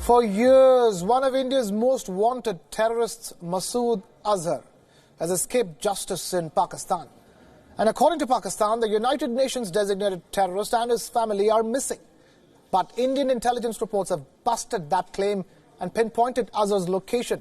For years, one of India's most wanted terrorists, Masood Azhar, has escaped justice in Pakistan. And according to Pakistan, the United Nations designated terrorist and his family are missing. But Indian intelligence reports have busted that claim and pinpointed Azhar's location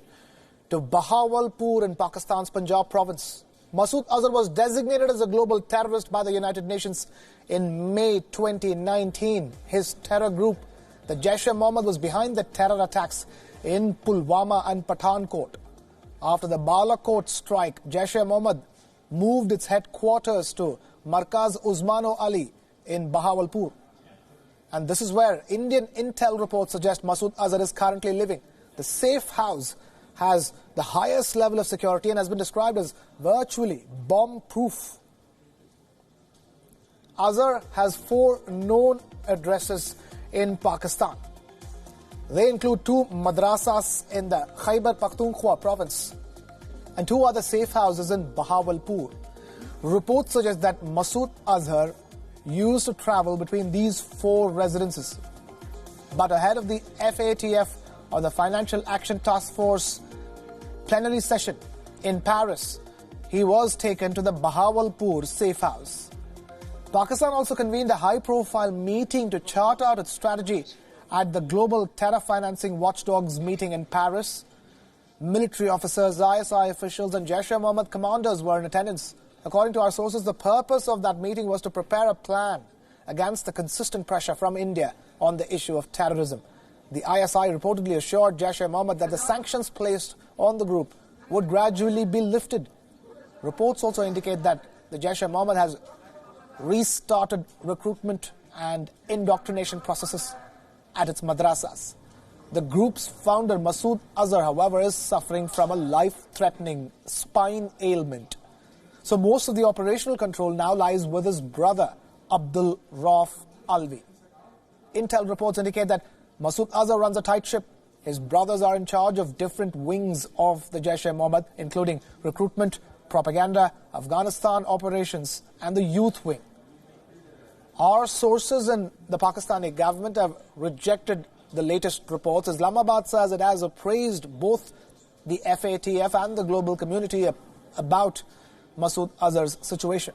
to Bahawalpur in Pakistan's Punjab province. Masood Azhar was designated as a global terrorist by the United Nations in May 2019. His terror group, the Jaishe-e-Mohammed, was behind the terror attacks in Pulwama and Pathankot. After the Balakot strike, Jaishe-e-Mohammed moved its headquarters to Markaz Uzmano Ali in Bahawalpur. And this is where Indian intel reports suggest Masood Azhar is currently living. The safe house has the highest level of security and has been described as virtually bomb-proof. Azhar has 4 known addresses in Pakistan. They include 2 madrasas in the Khyber Pakhtunkhwa province and 2 other safe houses in Bahawalpur. Reports suggest that Masood Azhar used to travel between these 4 residences. But ahead of the FATF, or the Financial Action Task Force, plenary session in Paris, he was taken to the Bahawalpur safe house. Pakistan also convened a high-profile meeting to chart out its strategy at the Global Terror Financing Watchdogs meeting in Paris. Military officers, ISI officials and Jaishe-e-Mohammed commanders were in attendance. According to our sources, the purpose of that meeting was to prepare a plan against the consistent pressure from India on the issue of terrorism. The ISI reportedly assured Jaishe-e-Mohammed that the sanctions placed on the group would gradually be lifted. Reports also indicate that the Jaishe-e-Mohammed has restarted recruitment and indoctrination processes at its madrasas. The group's founder, Masood Azhar, however, is suffering from a life-threatening spine ailment. So most of the operational control now lies with his brother, Abdul Rauf Alvi. Intel reports indicate that Masood Azhar runs a tight ship. His brothers are in charge of different wings of the Jaishe-e-Mohammed, including recruitment, propaganda, Afghanistan operations, and the youth wing. Our sources in the Pakistani government have rejected the latest reports. Islamabad says it has appraised both the FATF and the global community about Masood Azhar's situation.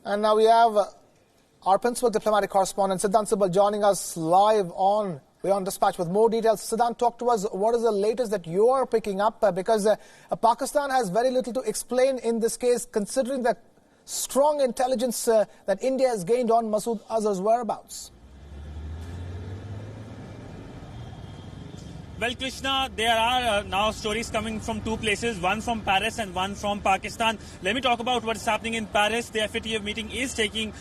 And now we have our principal diplomatic correspondent, Siddhant Sibal, joining us live on Wion Dispatch with more details. Siddhant, talk to us. What is the latest that you are picking up? Because Pakistan has very little to explain in this case, considering the strong intelligence that India has gained on Masood Azhar's whereabouts. Well, Krishna, there are now stories coming from 2 places, one from Paris and one from Pakistan. Let me talk about what's happening in Paris. The FATF meeting is taking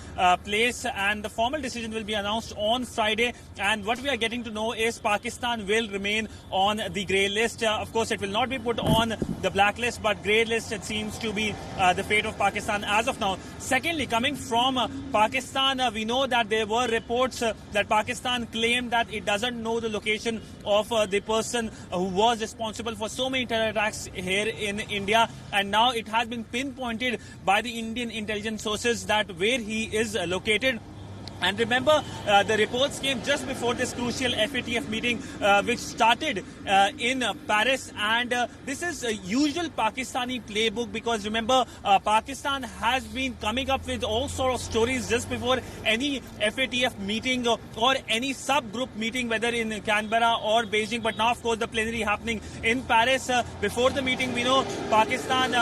place and the formal decision will be announced on Friday. And what we are getting to know is Pakistan will remain on the grey list. Of course, it will not be put on the blacklist, but grey list, it seems to be the fate of Pakistan as of now. Secondly, coming from Pakistan, we know that there were reports that Pakistan claimed that it doesn't know the location of the person who was responsible for so many terror attacks here in India, and now it has been pinpointed by the Indian intelligence sources that where he is located. And remember, the reports came just before this crucial FATF meeting, which started in Paris. And this is a usual Pakistani playbook because, remember, Pakistan has been coming up with all sorts of stories just before any FATF meeting or any subgroup meeting, whether in Canberra or Beijing. But now, of course, the plenary happening in Paris. Before the meeting, we know Pakistan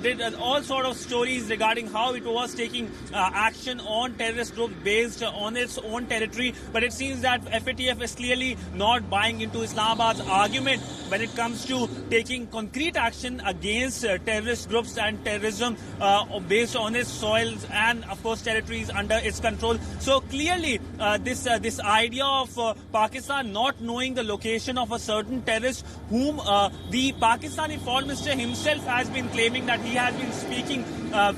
did all sorts of stories regarding how it was taking action on terrorist groups based on its own territory, but it seems that FATF is clearly not buying into Islamabad's argument when it comes to taking concrete action against terrorist groups and terrorism based on its soils and, of course, territories under its control. So clearly, this idea of Pakistan not knowing the location of a certain terrorist whom the Pakistani foreign minister himself has been claiming that he has been speaking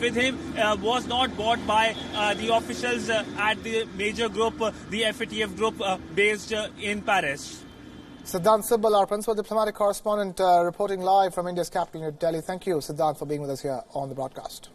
with him was not bought by the officials at the major group, the FATF group based in Paris. Siddhant Sibal, our principal diplomatic correspondent, reporting live from India's capital, New Delhi. Thank you, Siddhant, for being with us here on the broadcast.